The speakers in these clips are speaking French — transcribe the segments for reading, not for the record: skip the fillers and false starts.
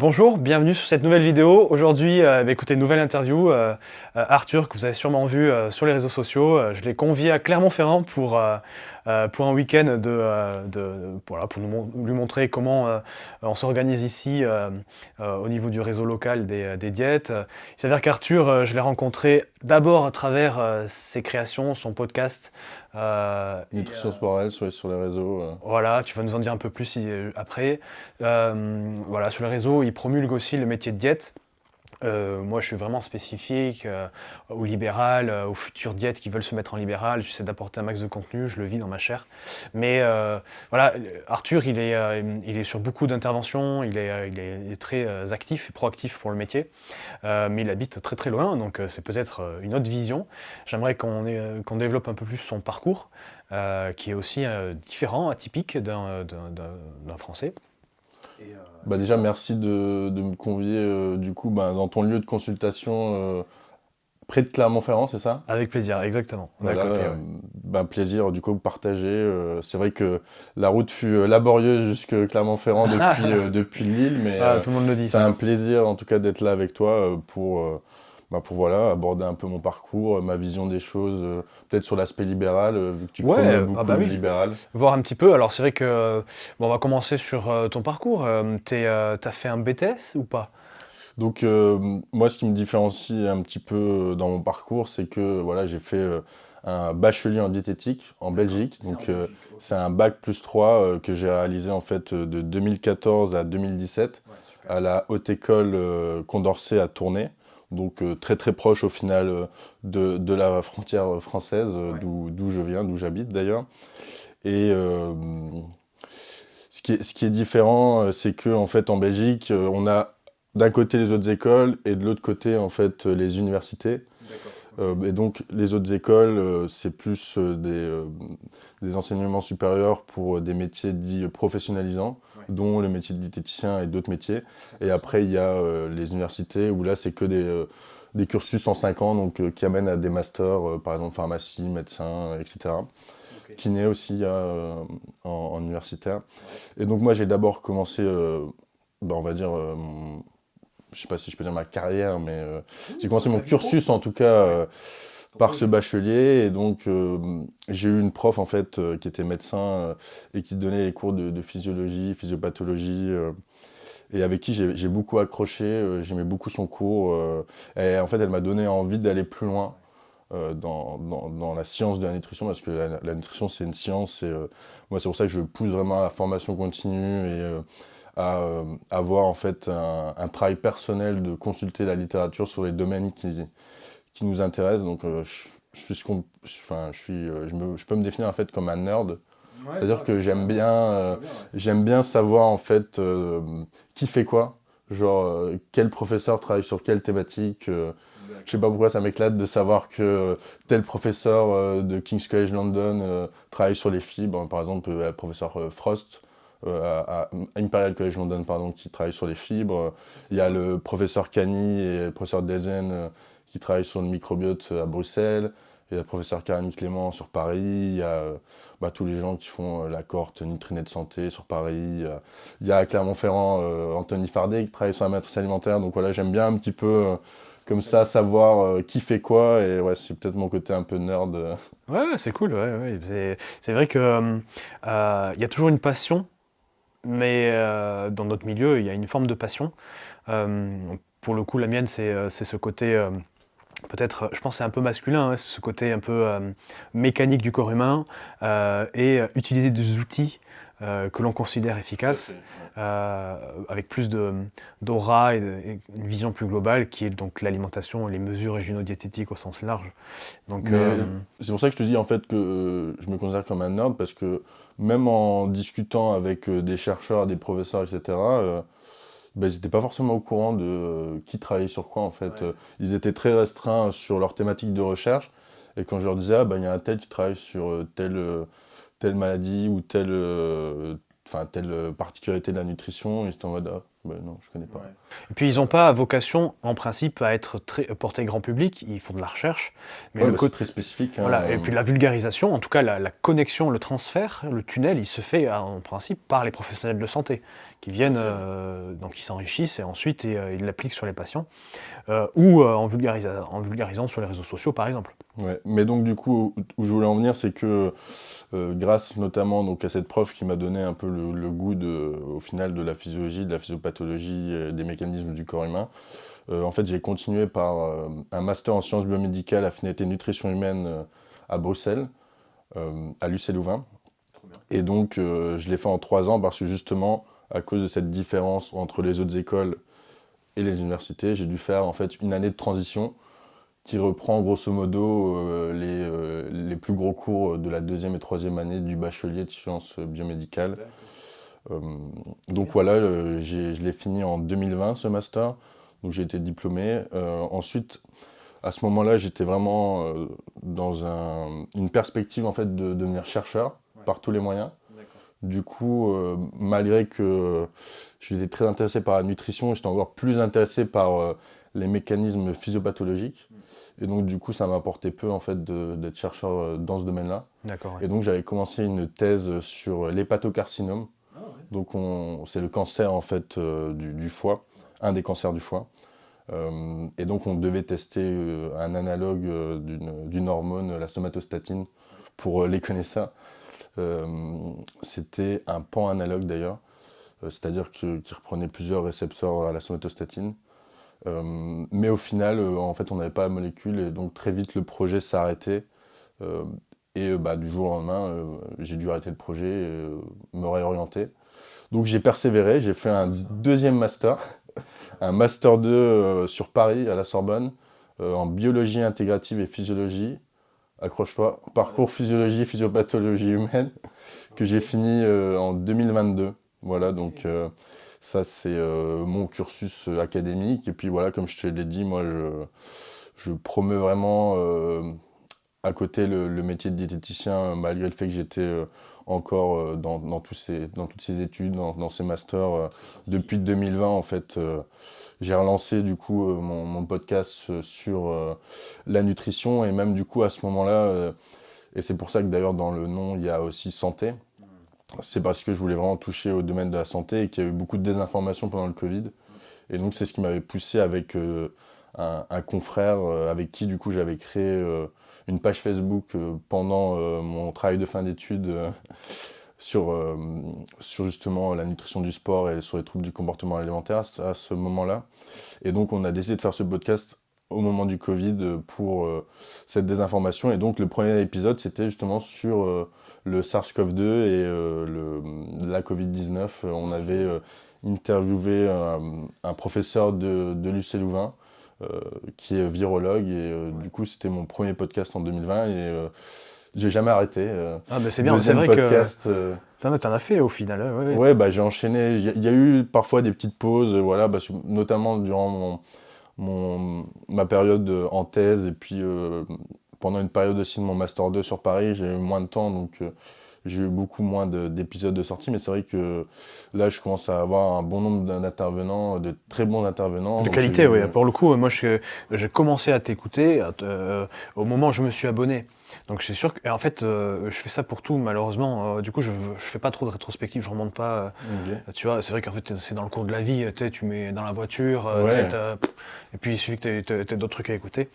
Bonjour, bienvenue sur cette nouvelle vidéo. Aujourd'hui, écoutez, nouvelle interview. Arthur, que vous avez sûrement vu sur les réseaux sociaux, je l'ai convié à Clermont-Ferrand pour un week-end voilà, pour lui montrer comment on s'organise ici au niveau du réseau local des diètes. Il s'avère qu'Arthur, je l'ai rencontré d'abord à travers ses créations, son podcast. Nutrition sporelle sur les réseaux. Voilà, tu vas nous en dire un peu plus après. Voilà, sur les réseaux, il promulgue aussi le métier de diète. Moi, je suis vraiment spécifique au libéral, aux futures diètes qui veulent se mettre en libéral. J'essaie d'apporter un max de contenu, je le vis dans ma chair. Mais voilà, Arthur, il est sur beaucoup d'interventions, il est très actif et proactif pour le métier, mais il habite très très loin, donc c'est peut-être une autre vision. J'aimerais qu'on développe un peu plus son parcours, qui est aussi différent, atypique d'un Français. Déjà, merci de me convier dans ton lieu de consultation près de Clermont-Ferrand, c'est ça? Avec plaisir, exactement. On est à Voilà, côté, ouais. plaisir du coup partager. C'est vrai que la route fut laborieuse jusque Clermont-Ferrand depuis Lille, mais Ah, tout le monde le dit c'est ça. un plaisir en tout cas d'être là avec toi pour voilà, aborder un peu mon parcours, ma vision des choses, peut-être sur l'aspect libéral, vu que tu prônes Ouais, ah beaucoup bah le oui. libéral. Voir un petit peu. Alors c'est vrai que bon, on va commencer sur ton parcours. T'as fait un BTS ou pas? Donc moi, ce qui me différencie un petit peu dans mon parcours, c'est que voilà, j'ai fait un bachelier en diététique en Belgique. Donc c'est un bac plus 3 que j'ai réalisé en fait de 2014 à 2017 à la Haute École Condorcet à Tournai. Donc très très proche au final de la frontière française, d'où je viens, d'où j'habite d'ailleurs. Et ce qui est différent, c'est que en fait en Belgique, on a d'un côté les autres écoles et de l'autre côté en fait les universités. Et donc les autres écoles, c'est plus des enseignements supérieurs pour des métiers dits professionnalisants, dont le métier de diététicien et d'autres métiers. Et après il y a les universités où là c'est que des cursus en 5 ans, donc qui amènent à des masters, par exemple pharmacie, médecin, etc. Kiné aussi en universitaire. Et donc moi j'ai d'abord commencé, on va dire, je sais pas si je peux dire ma carrière, mais j'ai commencé mon cursus en tout cas par ce bachelier. Et donc j'ai eu une prof en fait qui était médecin et qui donnait les cours de physiologie, physiopathologie. Et avec qui j'ai beaucoup accroché, j'aimais beaucoup son cours. Et en fait elle m'a donné envie d'aller plus loin dans la science de la nutrition, parce que la nutrition c'est une science, et moi c'est pour ça que je pousse vraiment à la formation continue et à avoir en fait un travail personnel de consulter la littérature sur les domaines qui nous intéressent. Donc je peux me définir en fait comme un nerd. C'est-à-dire que j'aime bien savoir en fait qui fait quoi, genre quel professeur travaille sur quelle thématique. Je sais pas pourquoi ça m'éclate de savoir que tel professeur de King's College London travaille sur les fibres. Par exemple, le professeur Frost à Imperial College London, pardon, qui travaille sur les fibres. Il y a le professeur Cani et le professeur Dezen qui travaillent sur le microbiote à Bruxelles. Il y a le professeur Karine Clément sur Paris. Il y a tous les gens qui font la cohorte Nutrinet Santé sur Paris. Il y a à Clermont-Ferrand Anthony Fardet qui travaille sur la matrice alimentaire. Donc voilà, j'aime bien un petit peu comme ça savoir qui fait quoi. Et ouais, c'est peut-être mon côté un peu nerd. Ouais, ouais, c'est cool. Ouais, ouais. C'est vrai que il y a toujours une passion, mais dans notre milieu, il y a une forme de passion. Euh, pour le coup, la mienne, c'est ce côté peut-être, je pense que c'est un peu masculin, hein, ce côté un peu mécanique du corps humain et utiliser des outils que l'on considère efficaces avec plus d'aura et une vision plus globale qui est donc l'alimentation et les mesures régionodiététiques au sens large. Donc, Mais c'est pour ça que je te dis en fait que je me considère comme un nerd, parce que même en discutant avec des chercheurs, des professeurs, etc., ils n'étaient pas forcément au courant de qui travaillait sur quoi en fait. Ils étaient très restreints sur leur thématique de recherche. Et quand je leur disais, il y a un tel qui travaille sur telle maladie ou telle particularité de la nutrition, ils étaient en mode, ah, non, je connais pas. Ouais. Et puis ils n'ont pas vocation, en principe, à être portés grand public, ils font de la recherche. Mais C'est très spécifique. Voilà. Et puis la vulgarisation, en tout cas la connexion, le transfert, le tunnel, il se fait en principe par les professionnels de santé, qui viennent, donc ils s'enrichissent et ensuite ils l'appliquent sur les patients, ou en vulgarisant sur les réseaux sociaux par exemple. Ouais. Mais donc du coup, où je voulais en venir, c'est que grâce notamment donc, à cette prof qui m'a donné un peu le goût au final de la physiologie, de la physiopathologie, des mécanismes du corps humain, en fait j'ai continué par un master en sciences biomédicales, affinité nutrition humaine à Bruxelles, à l'UCL Louvain. Et donc je l'ai fait en 3 ans parce que justement, à cause de cette différence entre les autres écoles et les universités, j'ai dû faire en fait une année de transition qui reprend grosso modo les plus gros cours de la 2e et 3e année du bachelier de sciences biomédicales. Donc voilà, je l'ai fini en 2020 ce master, donc j'ai été diplômé. Ensuite, à ce moment-là, j'étais vraiment dans une perspective en fait de devenir chercheur par tous les moyens. Du coup, malgré que j'étais très intéressé par la nutrition, j'étais encore plus intéressé par les mécanismes physiopathologiques. Et donc, du coup, ça m'apportait peu en fait d'être chercheur dans ce domaine-là. D'accord. Et donc, j'avais commencé une thèse sur l'hépatocarcinome. Donc, c'est le cancer en fait du foie, un des cancers du foie. Et donc, on devait tester un analogue d'une hormone, la somatostatine, pour les connaisseurs. C'était un pan-analogue d'ailleurs, c'est-à-dire qu'il reprenait plusieurs récepteurs à la somatostatine. Mais au final, en fait, on n'avait pas la molécule et donc très vite le projet s'est arrêté. Du jour au lendemain, j'ai dû arrêter le projet et me réorienter. Donc j'ai persévéré, j'ai fait un deuxième master, un master 2 sur Paris, à la Sorbonne, en biologie intégrative et physiologie. Accroche-toi, parcours physiologie, physiopathologie humaine, que j'ai fini en 2022. Voilà, donc ça c'est mon cursus académique. Et puis voilà, comme je te l'ai dit, moi je promeux vraiment à côté le métier de diététicien, malgré le fait que j'étais encore dans toutes ces études, dans ces masters. Depuis 2020, en fait, j'ai relancé du coup mon podcast sur la nutrition. Et même du coup, à ce moment-là, et c'est pour ça que d'ailleurs dans le nom, il y a aussi santé. C'est parce que je voulais vraiment toucher au domaine de la santé et qu'il y a eu beaucoup de désinformation pendant le Covid. Et donc c'est ce qui m'avait poussé avec un confrère avec qui du coup j'avais créé une page Facebook pendant mon travail de fin d'études sur justement la nutrition du sport et sur les troubles du comportement alimentaire à ce moment-là. Et donc on a décidé de faire ce podcast au moment du Covid pour cette désinformation. Et donc le premier épisode c'était justement sur le SARS-CoV-2 et la Covid-19. On avait interviewé un professeur de l'UCL Louvain qui est virologue et du coup c'était mon premier podcast en 2020 et j'ai jamais arrêté. Ah bah c'est bien, c'est vrai podcast, que t'en as fait au final. Ouais, j'ai enchaîné. Il y a eu parfois des petites pauses, voilà, notamment durant ma période en thèse et puis pendant une période aussi de mon Master 2 sur Paris, j'ai eu moins de temps, donc j'ai eu beaucoup moins d'épisodes de sortie, mais c'est vrai que là, je commence à avoir un bon nombre d'intervenants, de très bons intervenants. De qualité, oui. Pour le coup, moi, j'ai commencé à t'écouter au moment où je me suis abonné. Donc c'est sûr que, en fait, je fais ça pour tout, malheureusement. Du coup, je fais pas trop de rétrospective, je remonte pas. Tu vois, c'est vrai qu'en fait, c'est dans le cours de la vie, tu mets dans la voiture, et puis il suffit que tu aies d'autres trucs à écouter.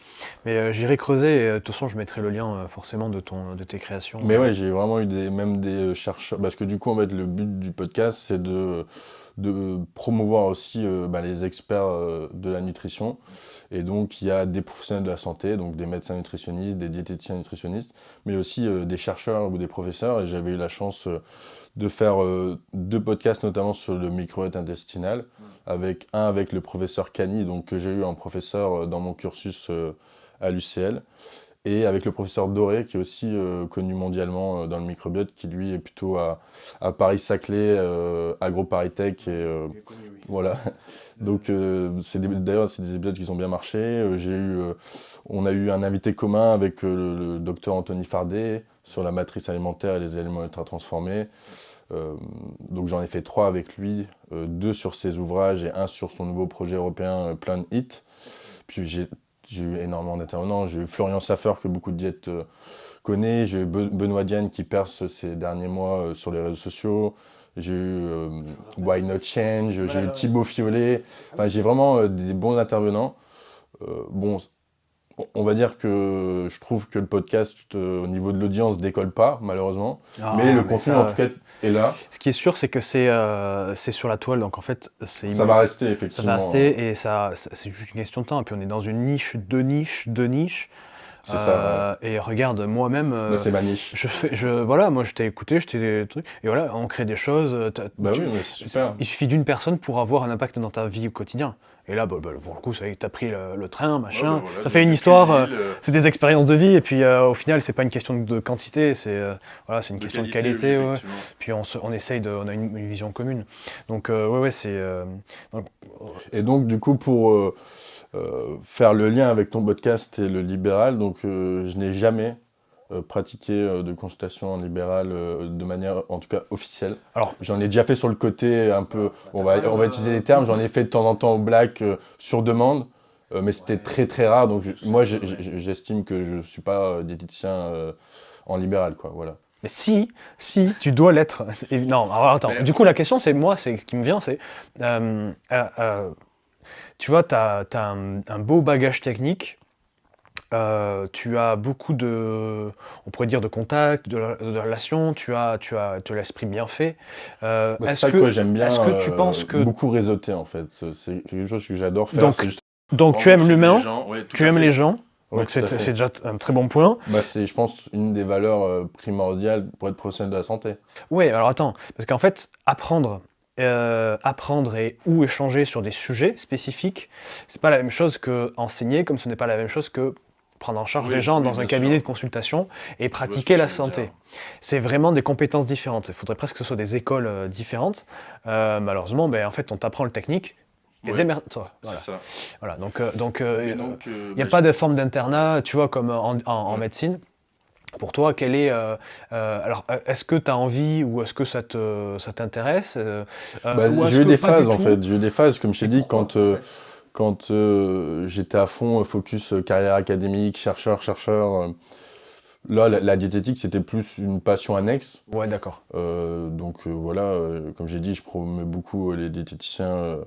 Mais j'irai creuser, et de toute façon, je mettrai le lien forcément de tes créations. Mais ouais, j'ai vraiment eu même des chercheurs, parce que du coup, en fait, le but du podcast, c'est de promouvoir aussi les experts de la nutrition. Et donc, il y a des professionnels de la santé, donc des médecins nutritionnistes, des diététiciens nutritionnistes, mais aussi des chercheurs ou des professeurs. Et j'avais eu la chance de faire 2 podcasts, notamment sur le microbiote intestinal, avec le professeur Cani, donc que j'ai eu en professeur dans mon cursus à l'UCL. Et avec le professeur Doré, qui est aussi connu mondialement dans le microbiote, qui lui est plutôt à Paris-Saclay, AgroParisTech. Et voilà. Donc d'ailleurs, c'est des épisodes qui ont bien marché. On a eu un invité commun avec le docteur Anthony Fardet sur la matrice alimentaire et les aliments ultra transformés. Donc j'en ai fait 3 avec lui, 2 sur ses ouvrages et 1 sur son nouveau projet européen Plan It. Puis j'ai eu énormément d'intervenants. J'ai eu Florian Saffer, que beaucoup de diètes connaissent. J'ai eu Benoît Dienne qui perce ces derniers mois sur les réseaux sociaux. J'ai eu Why Not Change, j'ai eu Thibaut Fiolet. Enfin, j'ai vraiment des bons intervenants. Bon, on va dire que je trouve que le podcast, au niveau de l'audience, décolle pas, malheureusement. Mais le contenu, en tout cas, est là. Ce qui est sûr, c'est que c'est sur la toile, donc en fait, ça va rester, effectivement. Ça va rester, et c'est juste une question de temps. Et puis on est dans une niche, deux niches. C'est ça. Et regarde, moi-même, c'est ma niche. Voilà, moi je t'ai écouté, des trucs, et voilà, on crée des choses. Oui, mais c'est super. Il suffit d'une personne pour avoir un impact dans ta vie au quotidien. Et là, pour le coup, ça y est, t'as pris le train, machin. Ouais, voilà, ça fait une histoire, c'est des expériences de vie, et puis au final, c'est pas une question de quantité, c'est une question de qualité. Ouais. Puis on essaye on a une vision commune. Donc, c'est. Et donc, du coup, pour faire le lien avec ton podcast et le libéral, donc je n'ai jamais pratiqué de consultation en libéral de manière, en tout cas, officielle. Alors, j'en ai déjà fait sur le côté un peu, on va utiliser les termes, j'en ai fait de temps en temps au black sur demande, mais c'était très très rare, donc moi j'estime que je ne suis pas diététicien en libéral, quoi, voilà. Mais si, tu dois l'être. Non, alors attends, du coup la question c'est qui me vient, c'est, tu vois, tu as un beau bagage technique, tu as beaucoup on pourrait dire de contacts, de relations, tu as l'esprit bien fait. C'est ça que j'aime bien, est-ce que tu penses que... beaucoup réseauter en fait, c'est quelque chose que j'adore faire. Donc tu aimes l'humain, tu aimes les gens, ouais, donc c'est déjà un très bon point. C'est, je pense, une des valeurs primordiales pour être professionnel de la santé. Oui, alors attends, parce qu'en fait, apprendre ou échanger sur des sujets spécifiques, c'est pas la même chose que enseigner, comme ce n'est pas la même chose que prendre en charge des gens dans un cabinet de consultation et pratiquer la santé. C'est vraiment des compétences différentes. Il faudrait presque que ce soit des écoles différentes. Malheureusement, en fait, on t'apprend le technique. Et démerde-toi. Voilà. C'est ça. Voilà. Donc, il n'y a pas de forme d'internat, tu vois, comme en médecine. Pour toi, quel est... alors, est-ce que tu as envie ou est-ce que ça t'intéresse j'ai eu des phases, en fait. J'ai eu des phases, comme je t'ai dit, quand j'étais à fond focus carrière académique, chercheur. Là, la diététique, c'était plus une passion annexe. Ouais, d'accord. Donc voilà, comme j'ai dit, je promets beaucoup les diététiciens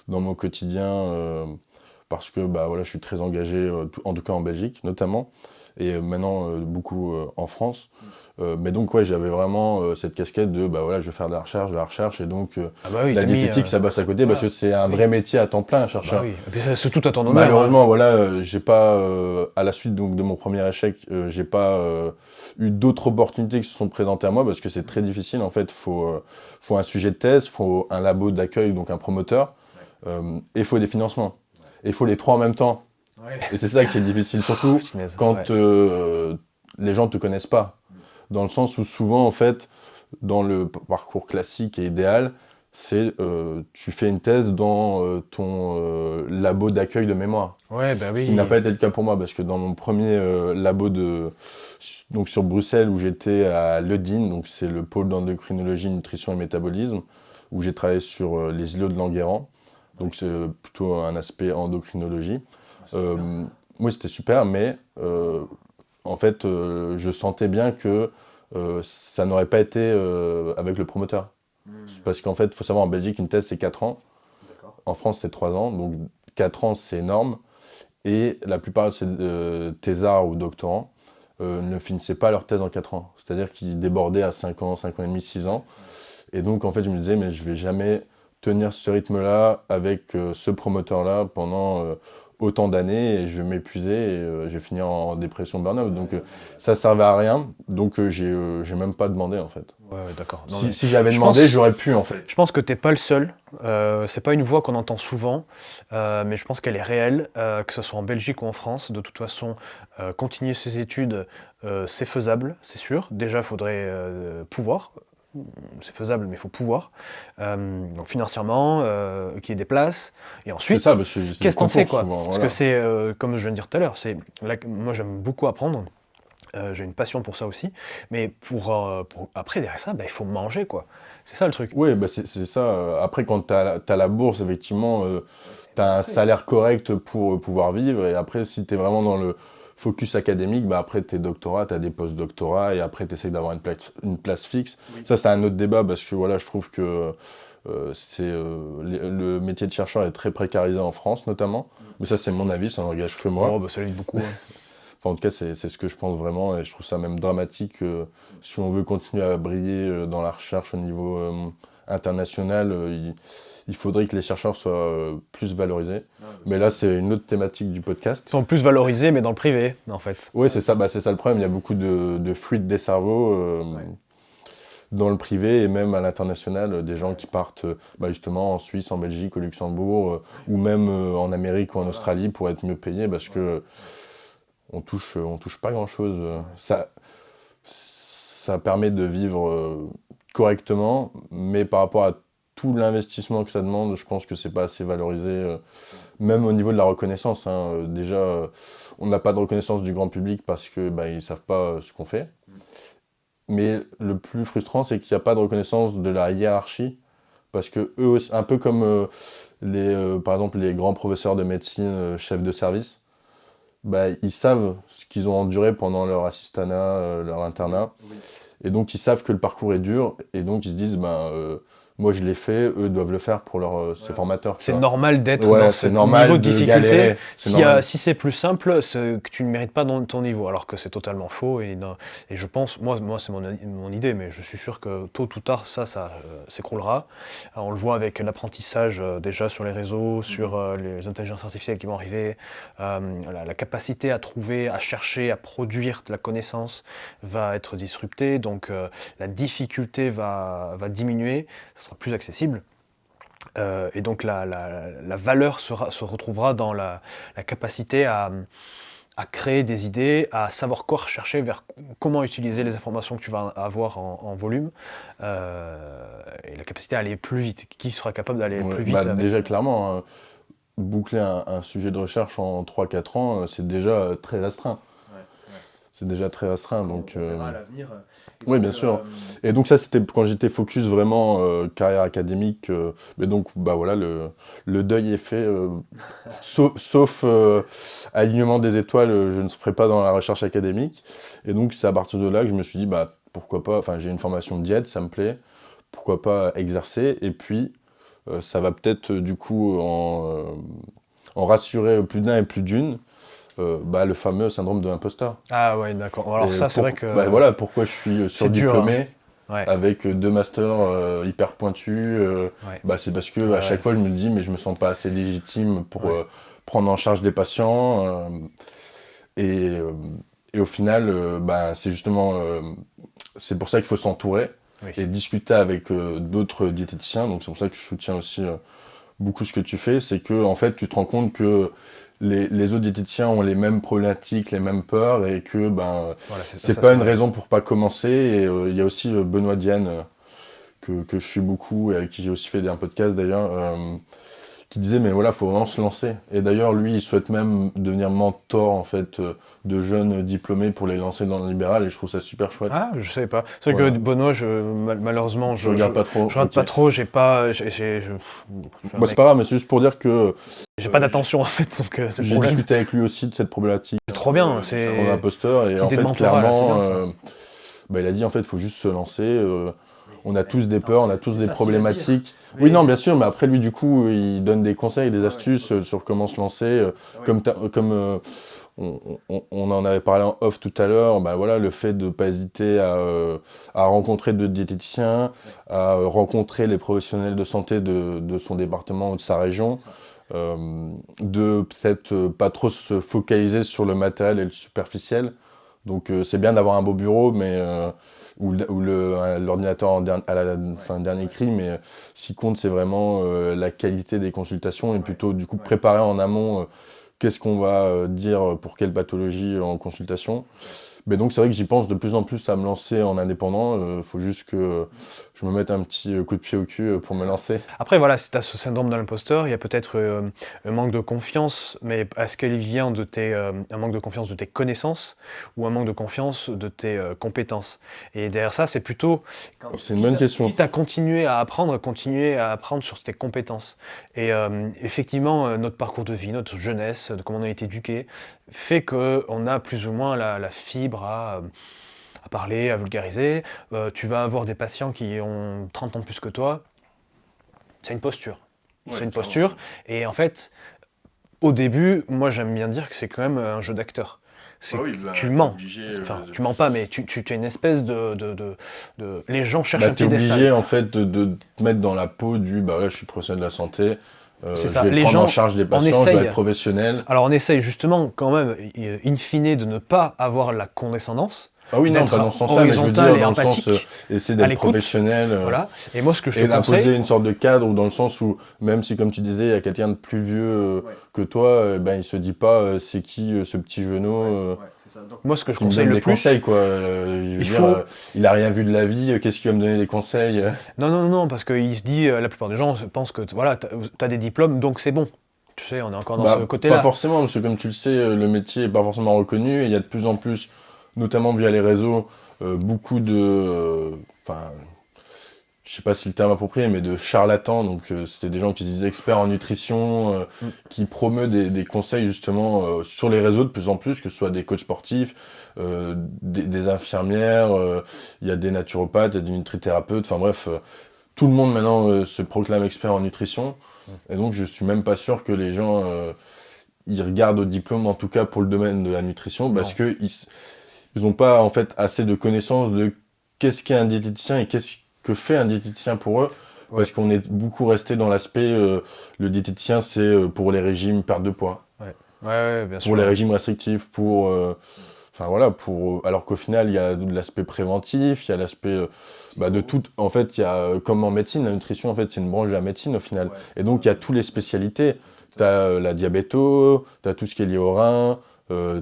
dans mon quotidien parce que voilà, je suis très engagé, en tout cas en Belgique notamment, et maintenant beaucoup en France. Mais donc ouais, j'avais vraiment cette casquette de voilà, je vais faire de la recherche, et donc la diététique ça passe à côté parce que c'est un vrai métier à temps plein, un chercheur. Oui. Et puis c'est tout à ton honneur. Malheureusement, voilà, j'ai pas à la suite donc de mon premier échec, j'ai pas eu d'autres opportunités qui se sont présentées à moi parce que c'est très difficile en fait. Faut un sujet de thèse, faut un labo d'accueil, donc un promoteur, et il faut des financements. Et il faut les 3 en même temps. Ouais. Et c'est ça qui est difficile, surtout quand les gens ne te connaissent pas. Dans le sens où souvent, en fait, dans le parcours classique et idéal, c'est tu fais une thèse dans ton labo d'accueil de mémoire. Ouais, oui. Ce qui n'a pas été le cas pour moi, parce que dans mon premier labo donc sur Bruxelles, où j'étais à l'EDIN, donc c'est le pôle d'endocrinologie, nutrition et métabolisme, où j'ai travaillé sur les îlots de Languéran. Donc c'est plutôt un aspect endocrinologie. Oui, c'était super, mais en fait, je sentais bien que ça n'aurait pas été avec le promoteur. Parce qu'en fait, il faut savoir, en Belgique, une thèse, c'est 4 ans. En France, c'est 3 ans. Donc 4 ans, c'est énorme. Et la plupart de ces thésards ou doctorants ne finissaient pas leur thèse en 4 ans. C'est-à-dire qu'ils débordaient à 5 ans, 5 ans et demi, 6 ans. Et donc, en fait, je me disais, mais je vais jamais tenir ce rythme-là avec ce promoteur-là pendant autant d'années, et je vais m'épuiser et je vais finir en dépression, burn-out. Donc ça servait à rien, donc j'ai même pas demandé en fait. Ouais, d'accord. Si j'avais demandé, j'aurais pu en fait. Je pense que t'es pas le seul, c'est pas une voix qu'on entend souvent, mais je pense qu'elle est réelle, que ce soit en Belgique ou en France. De toute façon, continuer ses études, c'est faisable, c'est sûr. Déjà, il faudrait pouvoir. C'est faisable, mais il faut pouvoir. Donc financièrement, qu'il y ait des places. Et ensuite, qu'est-ce qu'on fait, quoi ? Souvent, voilà. Parce que c'est, comme je viens de dire tout à l'heure, moi j'aime beaucoup apprendre. J'ai une passion pour ça aussi. Mais après, derrière ça, il faut manger, quoi. C'est ça le truc. Oui, bah c'est ça. Après, quand t'as la bourse, effectivement, t'as un salaire correct pour pouvoir vivre. Et après, si t'es vraiment dans le focus académique, bah après tes doctorats, t'as des post-doctorats et après t'essayes d'avoir une place fixe. Oui. Ça, c'est un autre débat parce que voilà, je trouve que le métier de chercheur est très précarisé en France, notamment. Mais ça, c'est mon avis, ça n'engage que moi. Oh, ça l'aide beaucoup, hein. Enfin, en tout cas, c'est ce que je pense vraiment, et je trouve ça même dramatique. Si on veut continuer à briller dans la recherche au niveau international, il faudrait que les chercheurs soient plus valorisés. Mais là, c'est une autre thématique du podcast. Ils sont plus valorisés, mais dans le privé, en fait. Oui, c'est ça, c'est ça le problème. Il y a beaucoup de fuites des cerveaux dans le privé et même à l'international, des gens qui partent justement en Suisse, en Belgique, au Luxembourg, ou même en Amérique ou en Australie pour être mieux payés parce que on touche pas grand-chose. Ça permet de vivre correctement, mais par rapport à tout l'investissement que ça demande, je pense que c'est pas assez valorisé, même au niveau de la reconnaissance. Hein. Déjà, on n'a pas de reconnaissance du grand public parce que ils savent pas ce qu'on fait. Mais le plus frustrant, c'est qu'il n'y a pas de reconnaissance de la hiérarchie, parce que eux aussi, un peu comme par exemple les grands professeurs de médecine, chefs de service, ils savent ce qu'ils ont enduré pendant leur assistanat, leur internat. Oui. Et donc ils savent que le parcours est dur, et donc ils se disent, moi je l'ai fait, eux doivent le faire pour ses formateurs. C'est normal d'être dans ce niveau de difficulté. Galérer, si c'est plus simple, c'est que tu ne mérites pas ton niveau, alors que c'est totalement faux. Et je pense, moi c'est mon idée, mais je suis sûr que tôt ou tard, ça s'écroulera. On le voit avec l'apprentissage déjà sur les réseaux, sur les intelligences artificielles qui vont arriver. La capacité à trouver, à chercher, à produire de la connaissance va être disruptée. Donc la difficulté va diminuer. Ça sera plus accessible. Et donc la valeur se retrouvera dans la capacité à créer des idées, à savoir quoi rechercher, vers comment utiliser les informations que tu vas avoir en volume, et la capacité à aller plus vite. Qui sera capable d'aller plus vite Déjà, clairement, hein, boucler un sujet de recherche en 3-4 ans, c'est déjà très restreint. C'est déjà très restreint, donc... On verra à l'avenir. Oui, bien sûr. Et donc ça, c'était quand j'étais focus vraiment carrière académique. Mais donc, voilà, le deuil est fait. Sauf alignement des étoiles, je ne ferai pas dans la recherche académique. Et donc, c'est à partir de là que je me suis dit, pourquoi pas... Enfin, j'ai une formation de diète, ça me plaît. Pourquoi pas exercer? Et puis, ça va peut-être, du coup, en rassurer plus d'un et plus d'une. Le fameux syndrome de l'imposteur. Ah ouais, d'accord. Alors ça, c'est vrai que... voilà, pourquoi je suis surdiplômé, hein. avec 2 masters hyper pointus. C'est parce que à chaque fois, je me dis, mais je me sens pas assez légitime pour prendre en charge des patients. Et au final, c'est justement... c'est pour ça qu'il faut s'entourer et discuter avec d'autres diététiciens. Donc c'est pour ça que je soutiens aussi beaucoup ce que tu fais. C'est que en fait, tu te rends compte que les autres diététiciens ont les mêmes problématiques, les mêmes peurs, et que c'est pas une raison pour pas commencer. Et il y a aussi Benoît Dienne, que je suis beaucoup, et avec qui j'ai aussi fait un podcast d'ailleurs, qui disait mais voilà, faut vraiment se lancer. Et d'ailleurs, lui, il souhaite même devenir mentor en fait de jeunes diplômés pour les lancer dans le libéral, et je trouve ça super chouette. Ah, je savais pas. C'est vrai que Benoît, malheureusement, je regarde pas trop. Je regarde pas trop, j'ai pas... c'est pas grave, mais c'est juste pour dire que... J'ai pas d'attention en fait, donc c'est j'ai discuté avec lui aussi de cette problématique. C'est trop bien, c'est... En imposteur, et en fait, clairement, il a dit en fait, il faut juste se lancer. On a tous des peurs, on a tous des problématiques. Oui, non, bien sûr, mais après, lui, du coup, il donne des conseils, des astuces sur comment se lancer. Comme on en avait parlé en off tout à l'heure, le fait de ne pas hésiter à rencontrer d'autres diététiciens, à rencontrer les professionnels de santé de son département ou de sa région. De peut-être pas trop se focaliser sur le matériel et le superficiel. Donc c'est bien d'avoir un beau bureau, mais ou l'ordinateur dernier cri, mais ce qui compte, c'est vraiment la qualité des consultations, et plutôt du coup préparer en amont qu'est-ce qu'on va dire pour quelle pathologie en consultation. Mais donc c'est vrai que j'y pense de plus en plus à me lancer en indépendant. Faut juste que je me mette un petit coup de pied au cul pour me lancer. Après, voilà, si tu as ce syndrome de l'imposteur, il y a peut-être un manque de confiance, mais est-ce qu'elle vient un manque de confiance de tes connaissances ou un manque de confiance de tes compétences? Et derrière ça, c'est plutôt... C'est une bonne question. Quitte à continuer à apprendre sur tes compétences. Et effectivement, notre parcours de vie, notre jeunesse, de comment on a été éduqué, fait qu'on a plus ou moins la fibre à parler, à vulgariser. Tu vas avoir des patients qui ont 30 ans de plus que toi. C'est une posture. C'est une posture. Et en fait, au début, moi j'aime bien dire que c'est quand même un jeu d'acteur. Tu mens. Enfin, tu mens pas, mais tu es une espèce Les gens cherchent un T'es piédestal. obligé en fait de te mettre dans la peau du bah ouais, je suis professionnel de la santé, C'est je ça. vais Les prendre gens, en charge des on patients, je dois essaye. être professionnel. Alors on essaye justement quand même, in fine, de ne pas avoir la condescendance. Ah oui, non, D'être pas dans ce sens-là, mais je veux horizontal dire et dans le sens empathique, essayer à d'être l'écoute. professionnel. Voilà. Et moi, ce que je Et te d'imposer conseille, une sorte de cadre, ou dans le sens où, même si comme tu disais, il y a quelqu'un de plus vieux que toi, ben il se dit pas c'est qui ce petit genou c'est ça. Donc, moi, ce que je qui me conseille donne le des plus, conseils, quoi. Je veux il dire, faut... il a rien vu de la vie, qu'est-ce qu'il va me donner des conseils Non, parce qu'il se dit, la plupart des gens pensent que voilà, t'as des diplômes, donc c'est bon. Tu sais, on est encore dans ce Pas côté-là. forcément, parce que comme tu le sais, le métier est pas forcément reconnu, et il y a de plus en plus, notamment via les réseaux, beaucoup de... Enfin, je sais pas si le terme est approprié, mais de charlatans. Donc, c'était des gens qui se disent experts en nutrition, qui promeuvent des conseils justement sur les réseaux de plus en plus, que ce soit des coachs sportifs, des infirmières, il y a des naturopathes, il y a des nutrithérapeutes. Enfin bref, tout le monde maintenant se proclame expert en nutrition. Et donc, je suis même pas sûr que les gens ils regardent au diplôme, en tout cas pour le domaine de la nutrition, parce que ils ont pas en fait assez de connaissances de qu'est-ce qu'est un diététicien et qu'est-ce que fait un diététicien pour eux, parce qu'on est beaucoup resté dans l'aspect le diététicien c'est pour les régimes perte de poids, Bien sûr. pour les régimes restrictifs, pour enfin voilà, pour alors qu'au final il y a de l'aspect préventif, il y a l'aspect de tout. En fait, il y a comme en médecine, la nutrition en fait c'est une branche de la médecine au final, et donc il y a toutes les spécialités. T'as la diabéto, t'as tout ce qui est lié au rein,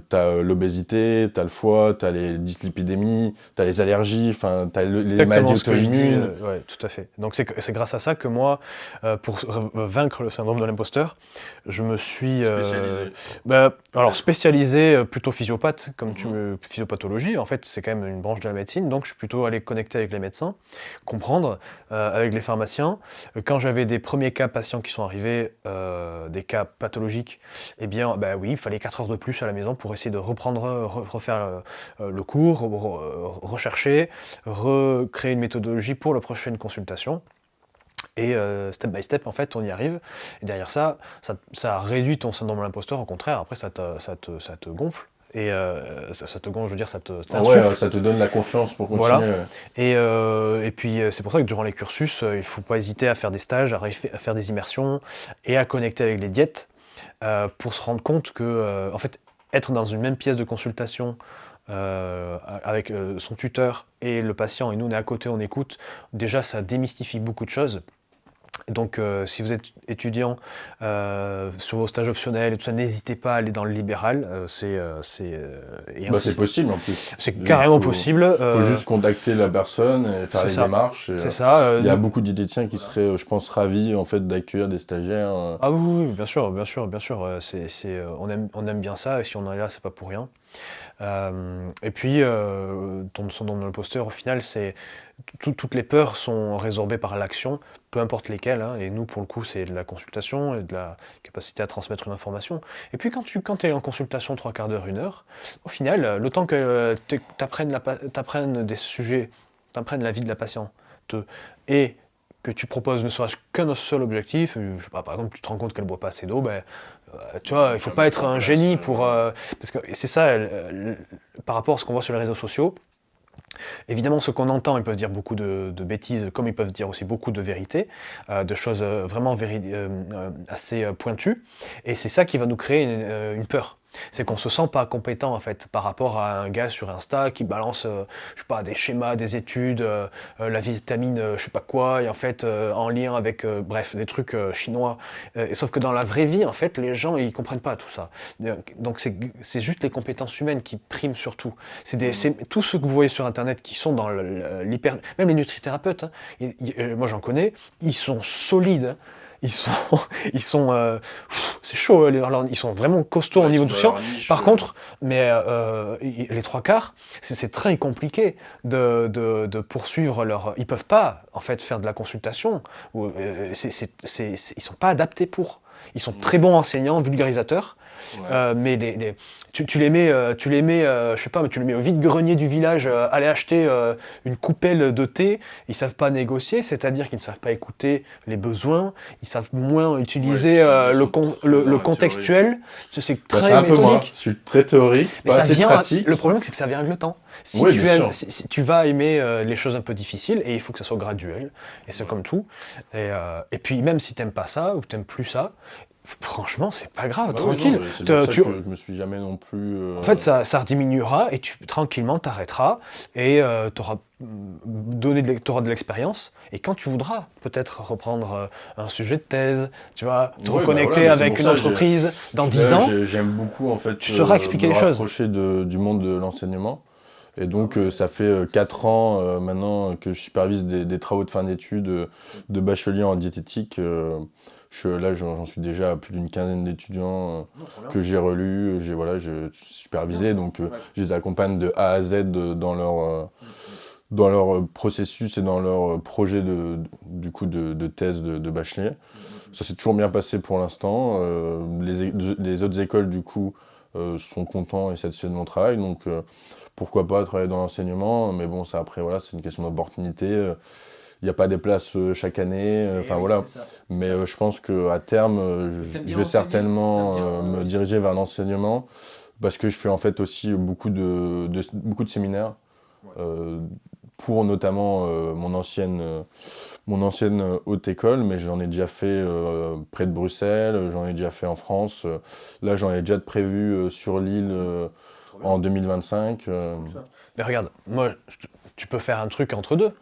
t'as l'obésité, t'as le foie, t'as les dyslipidémies, t'as les allergies, enfin t'as les maladies auto-immunes. Ouais, tout à fait. Donc c'est grâce à ça que moi, pour vaincre le syndrome de l'imposteur, je me suis spécialisé plutôt physiopathe, physiopathologie. En fait, c'est quand même une branche de la médecine, donc je suis plutôt allé connecter avec les médecins, comprendre avec les pharmaciens. Quand j'avais des premiers cas patients qui sont arrivés, des cas pathologiques, eh bien, oui, il fallait 4 heures de plus à la maison pour essayer de refaire le cours, rechercher, recréer une méthodologie pour la prochaine consultation. Et step by step, en fait, on y arrive. Et derrière ça réduit ton syndrome de l'imposteur. Au contraire, après, ça te gonfle. Et ça te gonfle, je veux dire, ça te donne la confiance pour continuer. Voilà. Et puis, c'est pour ça que durant les cursus, il ne faut pas hésiter à faire des stages, à faire des immersions et à connecter avec les diètes pour se rendre compte que, en fait, être dans une même pièce de consultation avec son tuteur et le patient, et nous on est à côté, on écoute, déjà ça démystifie beaucoup de choses. Donc si vous êtes étudiant sur vos stages optionnels et tout ça, n'hésitez pas à aller dans le libéral, c'est possible en plus. C'est carrément possible. Il faut juste contacter la personne et faire les démarches. C'est ça. Il y a beaucoup de diététiciens qui seraient, je pense, ravis en fait d'accueillir des stagiaires. Ah oui, bien sûr. On aime bien ça, et si on est là, c'est pas pour rien. Et puis, ton syndrome de l'imposteur, au final, c'est toutes les peurs sont résorbées par l'action, peu importe lesquelles. Et nous, pour le coup, c'est de la consultation et de la capacité à transmettre une information. Et puis, quand tu es en consultation 3/4 d'heure, 1 heure, au final, le temps que tu apprennes des sujets, tu apprennes la vie de la patiente, et que tu proposes ne serait-ce qu'un seul objectif, je sais pas, par exemple, tu te rends compte qu'elle ne boit pas assez d'eau, tu vois, il ne faut pas être un génie pour... parce que c'est ça, par rapport à ce qu'on voit sur les réseaux sociaux. Évidemment, ce qu'on entend, ils peuvent dire beaucoup de bêtises, comme ils peuvent dire aussi beaucoup de vérités, de choses vraiment assez pointues. Et c'est ça qui va nous créer une peur. C'est qu'on se sent pas compétent en fait par rapport à un gars sur Insta qui balance, je sais pas, des schémas, des études, la vitamine, je sais pas quoi, et en fait en lien avec, bref, des trucs chinois. Et sauf que dans la vraie vie, en fait, les gens ils comprennent pas tout ça. Donc c'est juste les compétences humaines qui priment surtout. C'est tous ceux que vous voyez sur Internet qui sont dans l'hyper, même les nutrithérapeutes, hein, moi j'en connais, ils sont solides. Hein. Ils sont, c'est chaud, ils sont vraiment costauds au niveau du science. Par contre, mais les trois quarts, c'est très compliqué de poursuivre leur. Ils peuvent pas en fait faire de la consultation. Ils sont pas adaptés pour. Ils sont très bons enseignants, vulgarisateurs. Mais tu les mets, je sais pas, mais tu les mets au vide-grenier du village, aller acheter une coupelle de thé, ils savent pas négocier, c'est-à-dire qu'ils ne savent pas écouter les besoins, ils savent moins utiliser le contextuel, c'est très un peu moins, méthodique. c'est très théorique, Mais pas ça assez vient, pratique. le problème c'est que ça vient avec le temps. Si tu vas aimer les choses un peu difficiles, et il faut que ça soit graduel, et c'est comme tout. Et puis même si t'aimes pas ça, ou t'aimes plus ça, franchement, c'est pas grave, tranquille. C'est pour ça que je me suis jamais non plus... En fait, ça diminuera et tranquillement t'arrêteras et t'auras de l'expérience. Et quand tu voudras peut-être reprendre un sujet de thèse, tu vois, te reconnecter avec une entreprise dans 10 ans, j'aime beaucoup en fait tu sauras expliquer les choses. Rapprocher du monde de l'enseignement. Et donc ça fait 4 ans maintenant que je supervise des travaux de fin d'études de bachelier en diététique. Là, j'en suis déjà à plus d'une quinzaine d'étudiants que j'ai relus, j'ai supervisé, donc je les accompagne de A à Z dans leur processus et dans leur projet de thèse de bachelier. Ça s'est toujours bien passé pour l'instant. Les autres écoles, du coup, sont contents et satisfaits de mon travail, donc pourquoi pas travailler dans l'enseignement, mais bon, ça après, voilà, c'est une question d'opportunité. Il n'y a pas des places chaque année, Mais je pense qu'à terme, je vais certainement me diriger vers l'enseignement parce que je fais en fait aussi beaucoup de séminaires pour notamment mon ancienne haute école, mais j'en ai déjà fait près de Bruxelles, j'en ai déjà fait en France. Là, j'en ai déjà de prévu sur l'île en 2025. Mais regarde, moi, tu peux faire un truc entre deux.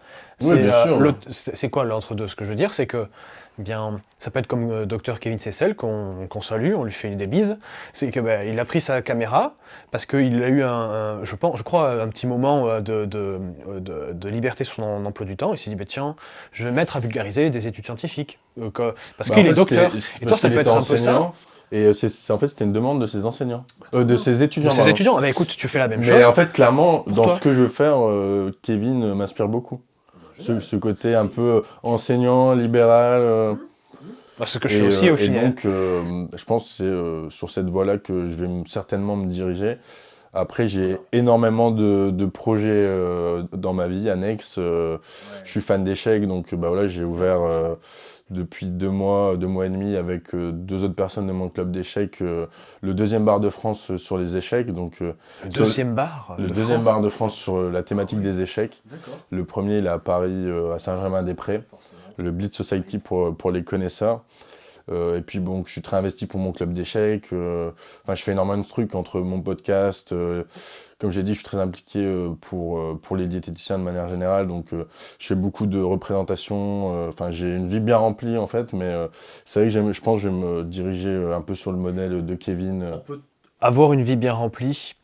Oui, bien sûr. C'est quoi l'entre-deux? Ce que je veux dire, c'est que bien, ça peut être comme Dr Kevin Cessel, qu'on salue, on lui fait des bises. C'est que il a pris sa caméra parce qu'il a eu je crois, un petit moment de liberté sur son emploi du temps. Il s'est dit, tiens, je vais mettre à vulgariser des études scientifiques. Parce qu'il est docteur. Et toi, ça peut être un peu ça. Et en fait, c'était une demande de ses enseignants, de ses étudiants. De ses étudiants. Écoute, tu fais la même chose. Mais en fait, clairement, ce que je veux faire, Kevin m'inspire beaucoup. Ce côté un peu enseignant, libéral. C'est ce que je fais aussi au final. Et donc, je pense que c'est sur cette voie-là que je vais certainement me diriger. Après, j'ai énormément de projets dans ma vie annexes. Je suis fan d'échecs, donc j'ai ouvert depuis 2 mois et demi avec 2 autres personnes de mon club d'échecs, le deuxième bar de France sur les échecs. Donc, le deuxième bar de France sur la thématique des échecs. D'accord. Le premier, il est à Paris, à Saint-Germain-des-Prés. Le Blitz Society pour les connaisseurs. Et puis je suis très investi pour mon club d'échecs. Je fais énormément de trucs entre mon podcast. Comme j'ai dit, je suis très impliqué pour les diététiciens de manière générale. Donc je fais beaucoup de représentations. J'ai une vie bien remplie en fait. Mais c'est vrai que je pense que je vais me diriger un peu sur le modèle de Kevin. On peut avoir une vie bien remplie,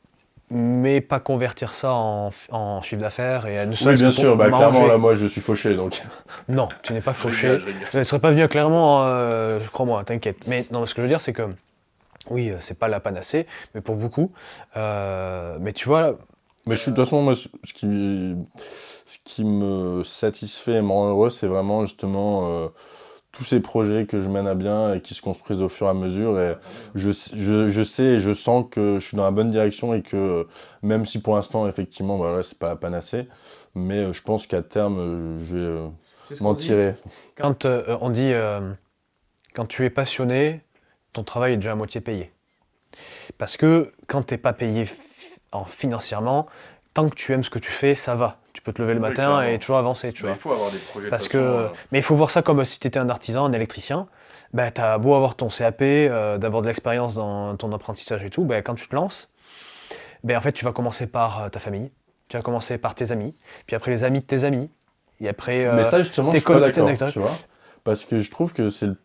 mais pas convertir ça en chiffre d'affaires et oui, bien sûr, clairement là moi je suis fauché donc. Non, tu n'es pas fauché. Je ne serais pas venu clairement, crois-moi, t'inquiète. Mais non, ce que je veux dire c'est que oui, c'est pas la panacée, mais pour beaucoup. Mais tu vois. Mais de toute façon, moi, ce qui me satisfait et me rend heureux, c'est vraiment justement tous ces projets que je mène à bien et qui se construisent au fur et à mesure. Et je sais et je sens que je suis dans la bonne direction et que même si pour l'instant, effectivement, c'est pas la panacée, mais je pense qu'à terme, je vais m'en tirer. Quand on dit quand tu es passionné, ton travail est déjà à moitié payé. Parce que quand tu n'es pas payé financièrement, tant que tu aimes ce que tu fais, ça va. Tu peux te lever le matin clairement. et toujours avancer, tu vois. Il faut avoir des projets Mais il faut voir ça comme si tu étais un artisan, un électricien. bah, tu as beau avoir ton CAP, d'avoir de l'expérience dans ton apprentissage et tout, bah, quand tu te lances, bah, en fait, tu vas commencer par ta famille, tu vas commencer par tes amis, puis après les amis de tes amis, et après Mais ça, justement, je tes suis pas collègues. d'accord, tu vois. Parce que je trouve que c'est le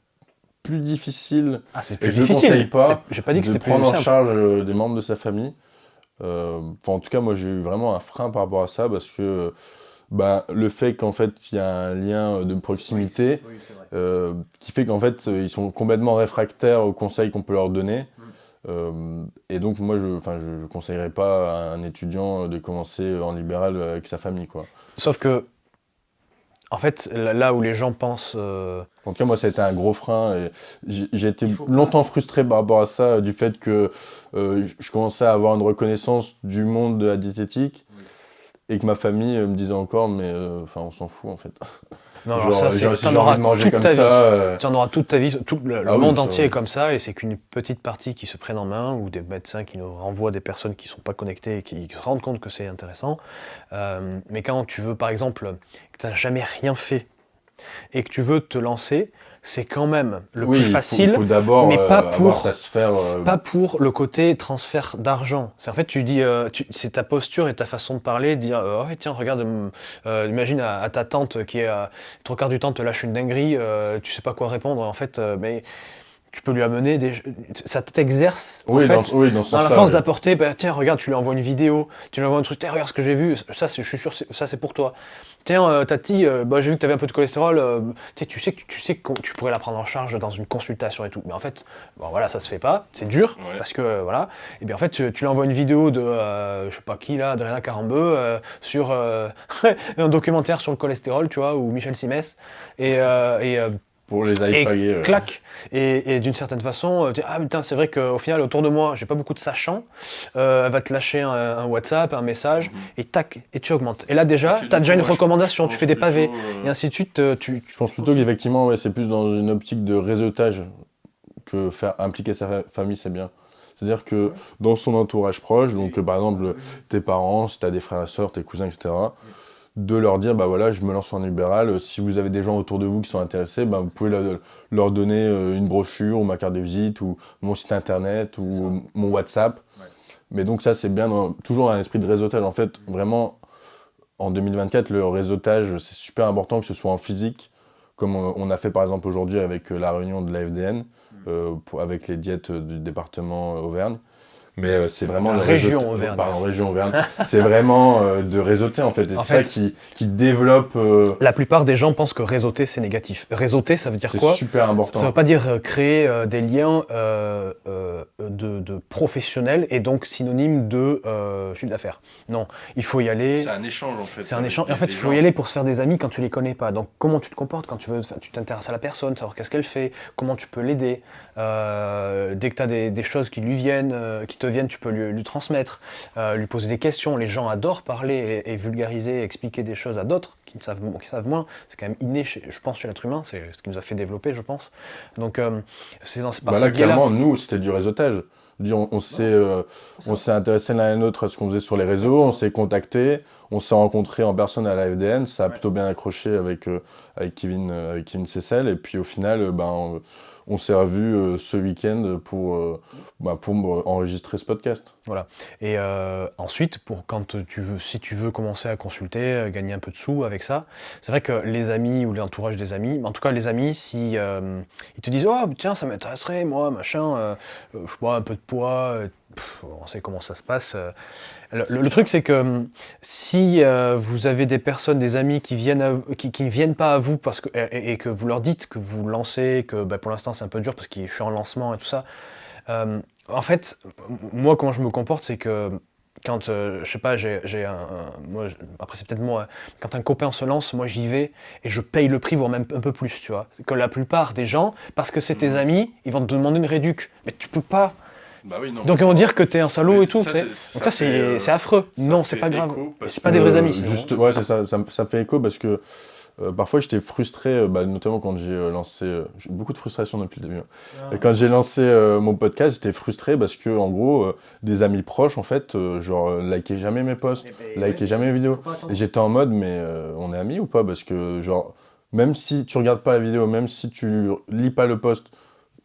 plus difficile, Ah, c'est et plus je ne conseille difficile. pas J'ai pas dit que de c'était plus prendre en simple. charge des membres de sa famille. Enfin, en tout cas, moi, j'ai eu vraiment un frein par rapport à ça, parce que bah, le fait qu'en fait, il y a un lien de proximité, Oui, c'est vrai. qui fait qu'en fait, ils sont complètement réfractaires aux conseils qu'on peut leur donner. Et donc, moi, je conseillerais pas à un étudiant de commencer en libéral avec sa famille, quoi. Sauf que, en fait, là où les gens pensent... En tout cas, moi, ça a été un gros frein. Et j'ai été Il faut longtemps frustré par rapport à ça, du fait que je commençais à avoir une reconnaissance du monde de la diététique, et que ma famille me disait encore, mais enfin, on s'en fout, en fait. Non, alors Genre, ça, si c'est, j'ai t'en envie auras de manger toute comme ta vie. ça... Tu en auras toute ta vie, tout le Ah oui, monde ça, entier est ouais. comme ça, et c'est qu'une petite partie qui se prennent en main, ou des médecins qui nous renvoient des personnes qui ne sont pas connectées et qui se rendent compte que c'est intéressant. Mais quand tu veux, par exemple, que tu n'as jamais rien fait, et que tu veux te lancer, c'est quand même le Oui, plus facile, il faut d'abord mais pas avoir pour, sa sphère... pas pour le côté transfert d'argent. C'est en fait, tu dis, c'est ta posture et ta façon de parler, de dire, oh, tiens, regarde, imagine à ta tante qui est, trois quarts du temps te lâche une dinguerie, tu sais pas quoi répondre, en fait, mais tu peux lui amener ça t'exerce, en Oui, fait, dans ce dans la sens-là, force oui. d'apporter, bah, tiens, regarde, tu lui envoies une vidéo, tu lui envoies un truc, tiens, regarde ce que j'ai vu, ça, je suis sûr, ça, c'est pour toi. Tiens, Tati, bah, j'ai vu que tu avais un peu de cholestérol, tu sais que tu pourrais la prendre en charge dans une consultation et tout. Mais en fait, bon, voilà, ça se fait pas, c'est dur, Ouais. parce que, voilà. Et bien en fait, tu lui envoies une vidéo de, je sais pas qui là, Adriana Carambeu, sur un documentaire sur le cholestérol, tu vois, ou Michel Simès, et Pour les et iPaguer. clac. Et d'une certaine façon, tu dis, ah putain, c'est vrai qu'au final, autour de moi, j'ai pas beaucoup de sachants. Elle va te lâcher un WhatsApp, un message, et tac, et tu augmentes. Et là déjà, Parce que tu as du déjà coup, une moi, je recommandation, tu pense fais des pavés, plutôt, et ainsi de suite. Je pense plutôt qu'effectivement, ouais, c'est plus dans une optique de réseautage que faire impliquer sa famille, c'est bien. C'est-à-dire que dans son entourage proche, donc par exemple tes parents, si tu as des frères et sœurs, tes cousins, etc., de leur dire, bah voilà, je me lance en libéral, si vous avez des gens autour de vous qui sont intéressés, bah, vous pouvez leur donner une brochure ou ma carte de visite ou mon site internet ou mon WhatsApp. Ouais. Mais donc ça, c'est bien, toujours un esprit de réseautage. En fait, vraiment, en 2024, le réseautage, c'est super important que ce soit en physique, comme on a fait par exemple aujourd'hui avec la réunion de la FDN, avec les diètes du département Auvergne. Mais c'est vraiment La le région Auvergne. Pardon, région Auvergne. C'est vraiment de réseauter en fait. Et En c'est ça fait, qui développe. La plupart des gens pensent que réseauter, c'est négatif. Réseauter, ça veut dire C'est quoi? super important. Ça ne veut pas dire créer des liens de professionnels et donc synonyme de chiffre d'affaires. Non, il faut y aller. C'est un échange en fait. C'est un échange. Et en fait, il faut y aller pour se faire des amis quand tu les connais pas. Donc, comment tu te comportes quand tu t'intéresses à la personne, savoir qu'est-ce qu'elle fait, comment tu peux l'aider. Dès que tu as des choses qui lui viennent, qui te viennent, tu peux lui transmettre, lui poser des questions. Les gens adorent parler et vulgariser, expliquer des choses à d'autres qui savent moins. C'est quand même inné, je pense, chez l'être humain. C'est ce qui nous a fait développer, je pense. Donc, c'est par Bah ce là, biais-là. clairement, nous, c'était du réseautage. Je veux dire, on s'est intéressé l'un à l'autre à ce qu'on faisait sur les réseaux, on s'est contacté, on s'est rencontrés en personne à la FDN, ça a plutôt bien accroché avec Kevin Cessel, et puis au final, on s'est revus ce week-end pour enregistrer ce podcast. Voilà. Et ensuite, si tu veux commencer à consulter, gagner un peu de sous avec ça, c'est vrai que les amis ou l'entourage des amis, en tout cas les amis, si ils te disent, oh tiens, ça m'intéresserait, moi, machin, je sais pas, un peu de poids, on sait comment ça se passe. Le truc, c'est que si vous avez des personnes, des amis qui ne viennent pas à vous et que vous leur dites que vous lancez, que pour l'instant c'est un peu dur parce que je suis en lancement et tout ça, en fait, moi, comment je me comporte, c'est que quand, je sais pas, après c'est peut-être moi, hein, quand un copain se lance, moi j'y vais et je paye le prix, voire même un peu plus, tu vois. Que la plupart des gens, parce que c'est tes amis, ils vont te demander une réduc. Mais tu peux pas. Bah oui, non, Donc ils vont dire que t'es un salaud et tout. ça, tu sais. Donc ça, c'est affreux. Non, c'est pas grave. Et c'est pas que, des vrais amis, sinon. Ouais, c'est ça, ça fait écho parce que parfois j'étais frustré, notamment quand j'ai lancé. J'ai beaucoup de frustration depuis le début. Et quand j'ai lancé mon podcast, j'étais frustré parce que, en gros, des amis proches, en fait, genre, likaient jamais mes posts, likaient jamais mes vidéos. Et j'étais en mode, mais on est amis ou pas? Parce que, genre, même si tu regardes pas la vidéo, même si tu lis pas le post,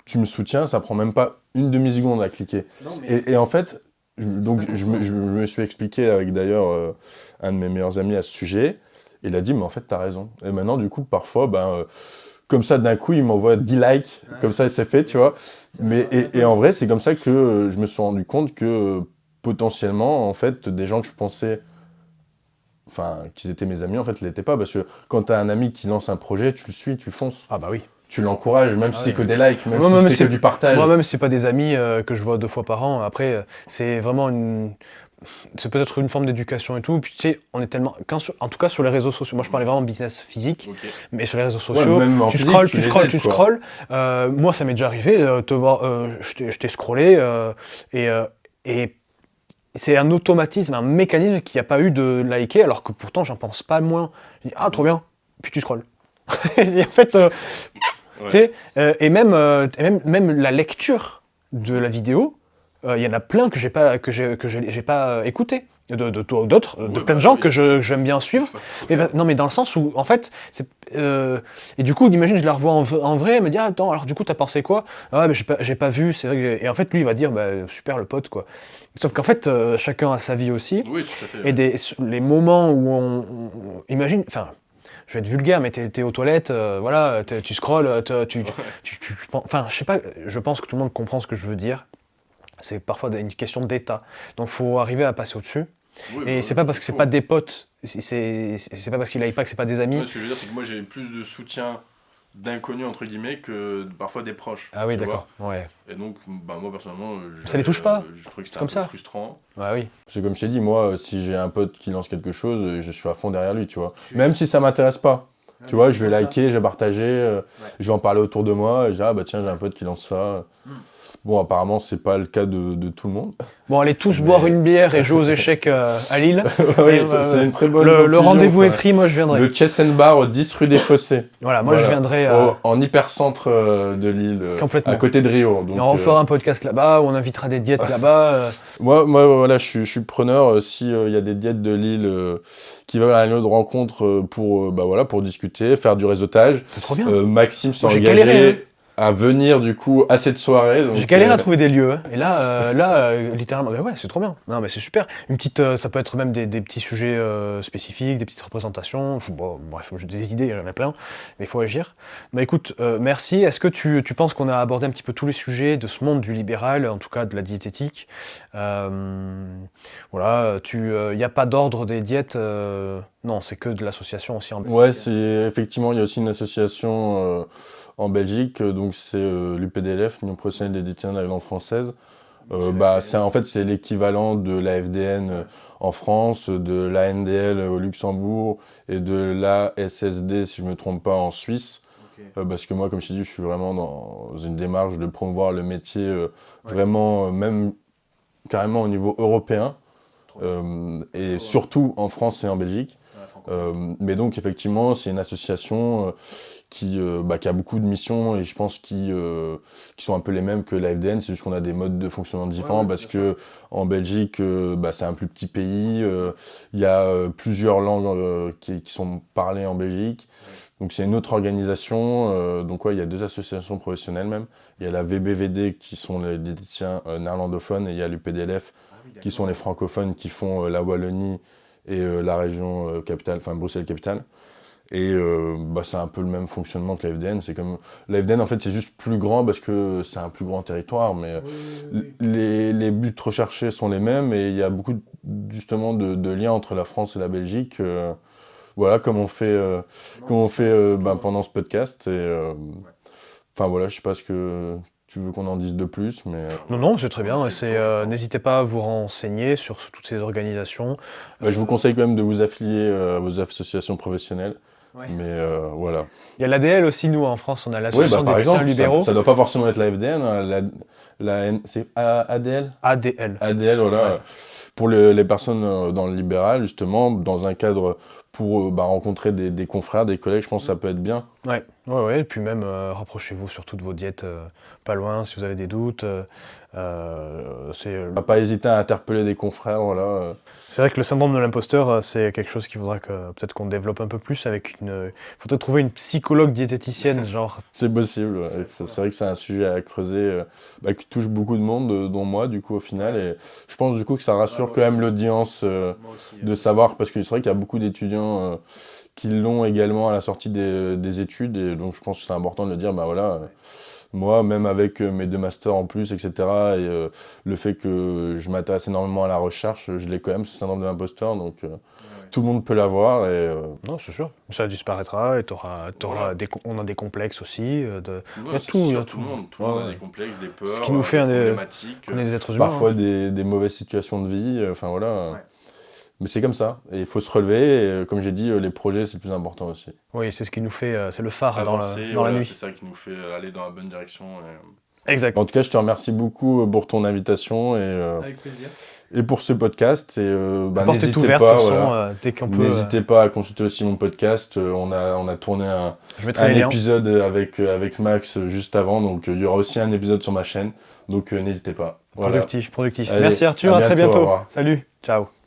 tu me soutiens, ça prend même pas une demi-seconde à cliquer. Non, mais... Et en fait, je me suis expliqué avec d'ailleurs un de mes meilleurs amis à ce sujet. Il a dit, mais en fait, t'as raison. Et maintenant, du coup, parfois, comme ça, d'un coup, il m'envoie 10 likes, comme ça, c'est fait, tu vois. Et en vrai, c'est comme ça que je me suis rendu compte que potentiellement, en fait, des gens que je pensais, qu'ils étaient mes amis, en fait, ils l'étaient pas. Parce que quand t'as un ami qui lance un projet, tu le suis, tu fonces. Ah bah oui. Tu l'encourages, même si c'est que des likes, même Moi, si c'est que du partage. Moi-même, c'est pas des amis que je vois 2 fois par an. Après, c'est vraiment une... C'est peut-être une forme d'éducation et tout. Puis tu sais, on est tellement... En tout cas, sur les réseaux sociaux. Moi, je parlais vraiment business physique. Mais sur les réseaux sociaux, même en tu physique, scrolles, tu scrolles. Moi, ça m'est déjà arrivé te voir... je t'ai scrollé et c'est un automatisme, un mécanisme qui n'a pas eu de liker, alors que pourtant, j'en pense pas moins. Je dis, ah, trop bien. Puis tu scrolles. Et en fait... Tu sais, et même la lecture de la vidéo, il y en a plein que j'ai pas écouté de toi ou d'autres, de plein de gens que j'aime bien suivre. Non, mais dans le sens où en fait, et du coup, imagine, je la revois en vrai, elle me dit ah, attends, alors du coup, t'as pensé quoi? Ah, mais j'ai pas vu, c'est vrai. Et en fait, lui, il va dire super le pote quoi. Sauf qu'en fait, chacun a sa vie aussi. Oui, tout à fait. Et les moments où imagine, enfin. Je vais être vulgaire, mais t'es aux toilettes, voilà, tu scrolles, enfin, je sais pas, je pense que tout le monde comprend ce que je veux dire. C'est parfois une question d'état. Donc, il faut arriver à passer au-dessus. Oui, et c'est pas parce que c'est pas des potes, c'est pas parce qu'ils like pas que c'est pas des amis. Ouais, ce que je veux dire, c'est que moi j'ai plus de soutien d'inconnus entre guillemets que parfois des proches. Ah oui, d'accord. Ouais. Et donc, moi personnellement, ça les touche pas. Je trouve que c'est comme un peu frustrant. Ouais, oui. Parce que comme je t'ai dit, moi, si j'ai un pote qui lance quelque chose, je suis à fond derrière lui, tu vois. Même si ça m'intéresse pas. Tu vois, je vais liker, je vais partager, je vais en parler autour de moi, et je dis, ah bah tiens, j'ai un pote qui lance ça. Bon, apparemment, c'est pas le cas de tout le monde. Bon, allez tous boire une bière et jouer aux échecs à Lille. Oui, c'est une très bonne le rendez-vous est pris, moi je viendrai. Le Chess and Bar au 10 rue des Fossés. Voilà, moi je viendrai. En hypercentre de Lille, complètement. À côté de Rio. Donc, et on fera un podcast là-bas, où on invitera des diètes là-bas. Moi, voilà, je suis preneur s'il y a des diètes de Lille qui veulent à une autre rencontre pour discuter, faire du réseautage. C'est trop bien. Maxime s'est engagé à venir du coup à cette soirée. J'ai galéré à trouver des lieux. Hein. Et là, littéralement, ouais, c'est trop bien. Non, mais c'est super. Une petite, ça peut être même des petits sujets spécifiques, des petites représentations. Bon, bref, j'ai des idées, j'en ai plein, mais il faut agir. Bah écoute, merci. Est-ce que tu penses qu'on a abordé un petit peu tous les sujets de ce monde du libéral, en tout cas de la diététique? Voilà, il n'y a pas d'ordre des diètes. Non, c'est que de l'association aussi en Belgique. Ouais, effectivement, il y a aussi une association en Belgique, donc c'est l'UPDLF, l'Union professionnelle des diététiciens de la langue française. C'est l'équivalent de la FDN en France, de l'ANDL au Luxembourg et de l'ASSD, si je ne me trompe pas, en Suisse. Parce que moi, comme je t'ai dit, je suis vraiment dans une démarche de promouvoir le métier vraiment, même carrément au niveau européen, et surtout en France et en Belgique. Mais donc, effectivement, c'est une association qui a beaucoup de missions et je pense qui sont un peu les mêmes que la FDN, c'est juste qu'on a des modes de fonctionnement différents parce que en Belgique, c'est un plus petit pays, il y a plusieurs langues qui sont parlées en Belgique, donc c'est une autre organisation, donc il y a 2 associations professionnelles même, il y a la VBVD qui sont les diététiciens néerlandophones et il y a l'UPDLF qui sont les francophones qui font la Wallonie et la région capitale, enfin Bruxelles-Capitale. Et c'est un peu le même fonctionnement que la FDN. C'est comme la FDN en fait c'est juste plus grand parce que c'est un plus grand territoire, mais les buts recherchés sont les mêmes et il y a beaucoup justement de liens entre la France et la Belgique. Voilà comme on fait pendant ce podcast. Et voilà, je sais pas ce que tu veux qu'on en dise de plus, mais... Non, c'est très bien. N'hésitez pas à vous renseigner sur toutes ces organisations. Je vous conseille quand même de vous affilier à vos associations professionnelles. Ouais. Mais voilà. Il y a l'ADL aussi, nous, en France, on a l'association des diététiciens libéraux. Ça ne doit pas forcément être la FDN. Hein. C'est ADL? ADL. ADL, voilà. Ouais. Pour les personnes dans le libéral, justement, dans un cadre pour rencontrer des confrères, des collègues, je pense que ça peut être bien. Ouais. Et puis même, rapprochez-vous surtout de vos diètes pas loin si vous avez des doutes. À pas hésiter à interpeller des confrères, voilà. C'est vrai que le syndrome de l'imposteur, c'est quelque chose qu'il faudra que peut-être qu'on développe un peu plus avec il faudrait trouver une psychologue diététicienne, genre. C'est possible, ouais. C'est vrai que c'est un sujet à creuser qui touche beaucoup de monde, dont moi, du coup, au final. Et je pense, du coup, que ça rassure quand même l'audience de savoir, parce que c'est vrai qu'il y a beaucoup d'étudiants qui l'ont également à la sortie des études. Et donc, je pense que c'est important de le dire, moi, même avec mes 2 masters en plus, etc., et le fait que je m'intéresse énormément à la recherche, je l'ai quand même, ce syndrome de l'imposteur, donc tout le monde peut l'avoir. Non, c'est sûr. Ça disparaîtra et Voilà. on a des complexes aussi. Il y a Ouais, tout, il y a tout. le monde Ouais. a des complexes, des peurs, Ce qui nous fait des des problématiques, on est des êtres humains. parfois Hein. des mauvaises situations de vie, enfin voilà. Ouais. Mais c'est comme ça, et il faut se relever, et comme j'ai dit, les projets c'est le plus important aussi. Oui, c'est ce qui nous fait, c'est le phare Avancer, dans la voilà, nuit. c'est ça qui nous fait aller dans la bonne direction. Exact. En tout cas, je te remercie beaucoup pour ton invitation Avec plaisir. et pour ce podcast. Et La porte est n'hésitez ouverte, pas, de toute façon, voilà. dès qu'on peut. N'hésitez pas à consulter aussi mon podcast. On a tourné Je mettrai un les liens. épisode avec Max juste avant, donc il y aura aussi un épisode sur ma chaîne. Donc n'hésitez pas. Voilà. Productif. Allez, Merci Arthur, à très bientôt, au bientôt. revoir. Salut, ciao.